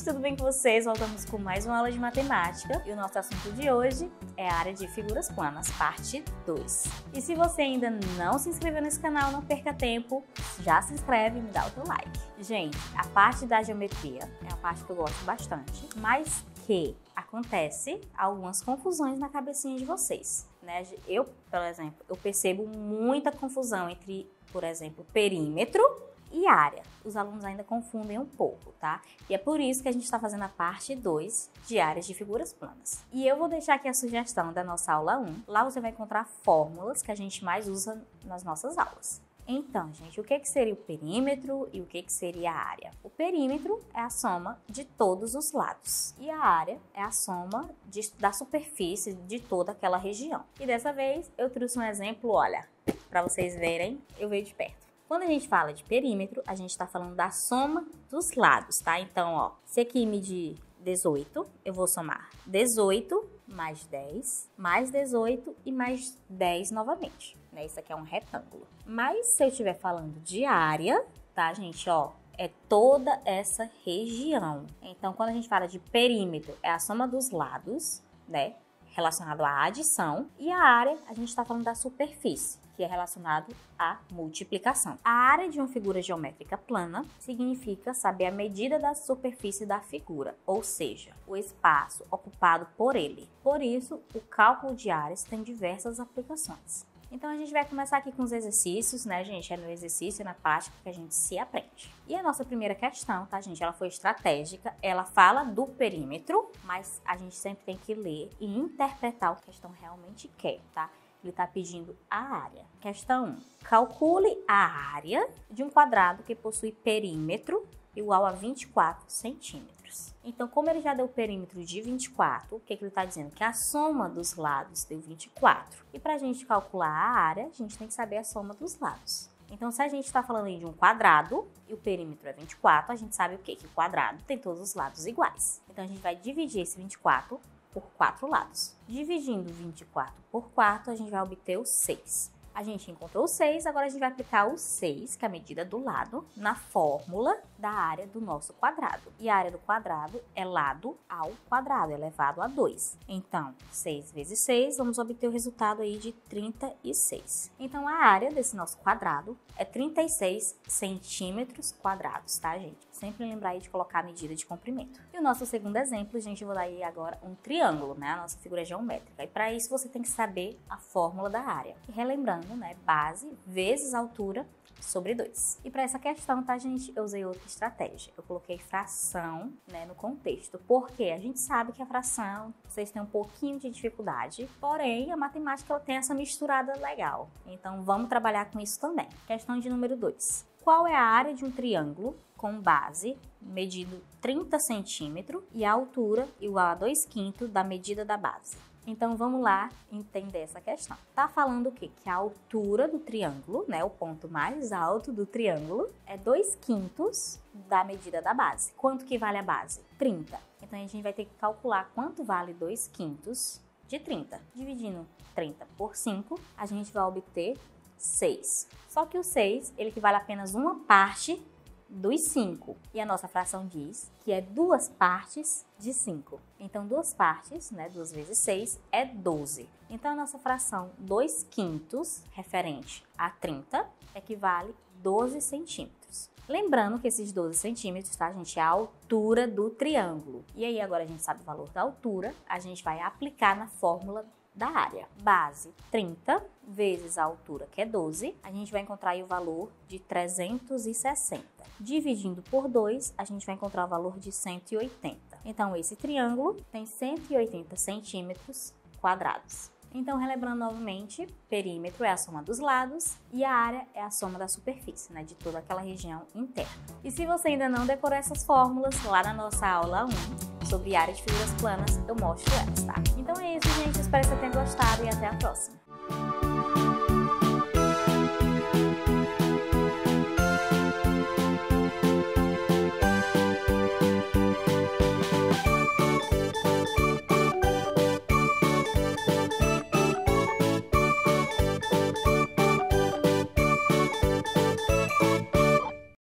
tudo bem com vocês? Voltamos com mais uma aula de matemática e o nosso assunto de hoje é a área de figuras planas, parte 2. E se você ainda não se inscreveu nesse canal, não perca tempo, já se inscreve e me dá o teu like. Gente, a parte da geometria é uma parte que eu gosto bastante, mas que acontece algumas confusões na cabecinha de vocês, né? Eu, por exemplo, eu percebo muita confusão entre, por exemplo, perímetro e área. Os alunos ainda confundem um pouco, tá? E é por isso que a gente está fazendo a parte 2 de áreas de figuras planas. E eu vou deixar aqui a sugestão da nossa aula 1. Lá você vai encontrar fórmulas que a gente mais usa nas nossas aulas. Então, gente, o que seria o perímetro e o que seria a área? O perímetro é a soma de todos os lados e a área é a soma da superfície de toda aquela região. E dessa vez eu trouxe um exemplo, olha, para vocês verem, eu veio de perto. Quando a gente fala de perímetro, a gente está falando da soma dos lados, tá? Então, ó, se aqui medir 18, eu vou somar 18 mais 10, mais 18 e mais 10 novamente, né? Isso aqui é um retângulo. Mas se eu estiver falando de área, tá, gente, ó, é toda essa região. Então, quando a gente fala de perímetro, é a soma dos lados, né? Relacionado à adição. E a área, a gente está falando da superfície, que é relacionado à multiplicação. A área de uma figura geométrica plana significa saber a medida da superfície da figura, ou seja, o espaço ocupado por ele. Por isso, o cálculo de áreas tem diversas aplicações. Então, a gente vai começar aqui com os exercícios, né, gente? É no exercício e na prática que a gente se aprende. E a nossa primeira questão, tá, gente? Ela foi estratégica, ela fala do perímetro, mas a gente sempre tem que ler e interpretar o que a questão realmente quer, tá? Ele está pedindo a área. Questão 1. Calcule a área de um quadrado que possui perímetro igual a 24 centímetros. Então, como ele já deu o perímetro de 24, o que ele está dizendo? Que a soma dos lados deu 24. E para a gente calcular a área, a gente tem que saber a soma dos lados. Então, se a gente está falando aí de um quadrado e o perímetro é 24, a gente sabe o quê? Que o quadrado tem todos os lados iguais. Então, a gente vai dividir esse 24 por 4 lados. Dividindo 24 por 4, a gente vai obter o 6. A gente encontrou o 6, agora a gente vai aplicar o 6, que é a medida do lado, na fórmula da área do nosso quadrado. E a área do quadrado é lado ao quadrado, elevado a 2. Então, 6 vezes 6, vamos obter o resultado aí de 36. Então, a área desse nosso quadrado é 36 centímetros quadrados, tá, gente? Sempre lembrar aí de colocar a medida de comprimento. E o nosso segundo exemplo, gente, eu vou dar aí agora um triângulo, né? A nossa figura geométrica. E para isso, você tem que saber a fórmula da área. E relembrando, né? Base vezes altura sobre 2. E para essa questão, tá, gente, eu usei outra estratégia. Eu coloquei fração, né, no contexto. Porque a gente sabe que a fração, vocês têm um pouquinho de dificuldade. Porém, a matemática ela tem essa misturada legal. Então, vamos trabalhar com isso também. Questão de número 2. Qual é a área de um triângulo com base medido 30 centímetros e a altura igual a 2/5 da medida da base? Então, vamos lá entender essa questão. Tá falando o quê? Que a altura do triângulo, né, o ponto mais alto do triângulo, é 2/5 da medida da base. Quanto que vale a base? 30. Então, a gente vai ter que calcular quanto vale 2/5 de 30. Dividindo 30 por 5, a gente vai obter 6. Só que o 6, ele equivale a apenas uma parte dos 5. E a nossa fração diz que é 2 partes de 5. Então, 2 partes, né, 2 vezes 6, é 12. Então, a nossa fração 2/5, referente a 30, equivale a 12 centímetros. Lembrando que esses 12 centímetros, tá, gente, é a altura do triângulo. E aí, agora a gente sabe o valor da altura, a gente vai aplicar na fórmula da área. Base 30 vezes a altura, que é 12, a gente vai encontrar aí o valor de 360. Dividindo por 2, a gente vai encontrar o valor de 180. Então, esse triângulo tem 180 centímetros quadrados. Então, relembrando novamente, perímetro é a soma dos lados e a área é a soma da superfície, né, de toda aquela região interna. E se você ainda não decorou essas fórmulas, lá na nossa aula 1, sobre área de figuras planas, eu mostro elas, tá? Então é isso, gente. Espero que você tenha gostado e até a próxima.